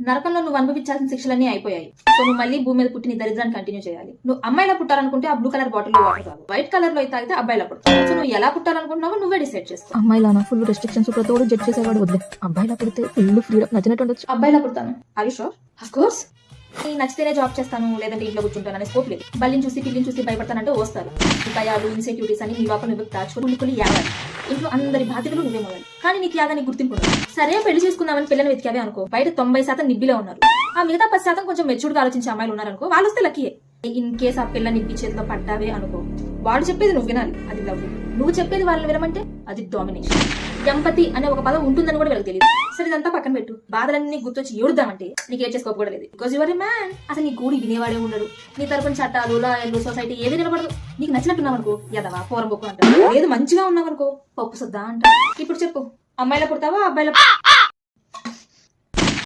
నరకంలో నువ్వు అనుభవించాల్సిన శిక్షలన్నీ అయిపోయాయి. సో నువ్వు మళ్ళీ భూమి మీద పుట్టి నీ దరిద్రాన్ని కంటిన్యూ చేయాలి. నువ్వు అమ్మాయిలా పుట్టాలనుకుంటే ఆ బ్లూ కలర్ బాటిల్ వాటర్ తాగు. వైట్ కలర్ లో అయితే తాగితే అబ్బాయిలా పుడతావు. సో నువ్వు ఎలా పుట్టాలనుకుంటున్నావో నువ్వే డిసైడ్ చేసుకో. అమ్మాయిలా ఫుల్ రెస్ట్రిక్షన్స్ ప్రతి జడ్జ్ చేసేవాడు వద్దు. అబ్బాయిలా పుడితే ఫుల్ ఫ్రీడమ్ నచ్చినట్టు ఉండొచ్చు. అబ్బాయిలా పుడతాను. Are you sure? Of course. నీ నచ్చితేనే జాబ్ చేస్తాను లేదంటే ఇంట్లో కూర్చుంటాను అనే స్కోప్ లేదు. బల్లిని చూసి పిల్లిని చూసి భయపడతానంటే వస్తారు. భయాలు ఇన్సెక్యూరిటీస్ అని నీ లోపల నువ్వు దాచుకుని యాగాలి. ఇంట్లో అందరి బాధ్యతలు నువ్వే మొదలు. కానీ నీ త్యాగానికి గుర్తింపు ఉండదు. సరే పెళ్లి చేసుకున్నామని పిల్లని వెతికావే అనుకో, బయట 90% నిబ్బిలో ఉన్నారు. ఆ మిగతా 10% కొంచెం మెచ్యూర్డ్ గా ఆలోచించే అమ్మాయిలు ఉన్నారనుకో, వాళ్ళు వస్తే లక్కీయే. ఇన్ కేస్ ఆ పిల్ల నిబ్బి చేతిలో పడ్డావే అనుకో, వాడు చెప్పేది నువ్వు వినాలి, అది లవ్. నువ్వు చెప్పేది వాళ్ళని వినమంటే అది డామినేషన్. ఎంపతి అనే ఒక పదం ఉంటుందని కూడా వీళ్ళకి తెలియదు. సరే ఇదంతా పక్కన పెట్టు. బాధలన్నీ గుర్తొచ్చి ఏడుద్దామంటే నీకు ఏడ్చేసుకోపు కూడా లేదు. Because your A man. అసలు నీ గూడి వినేవాడే ఉండడు. నీ తరపున చట్టాలు లాయర్లు సొసైటీ ఏది నిలబడదు. నీకు నచ్చినట్టున్నావు అనుకో ఎదవా పోరం బొక్కు అంటారు. లేదు మంచిగా ఉన్నావు అనుకో పప్పు సొద్దా అంట. ఇప్పుడు చెప్పు, అమ్మాయిలా పుడతావా అబ్బాయిలా?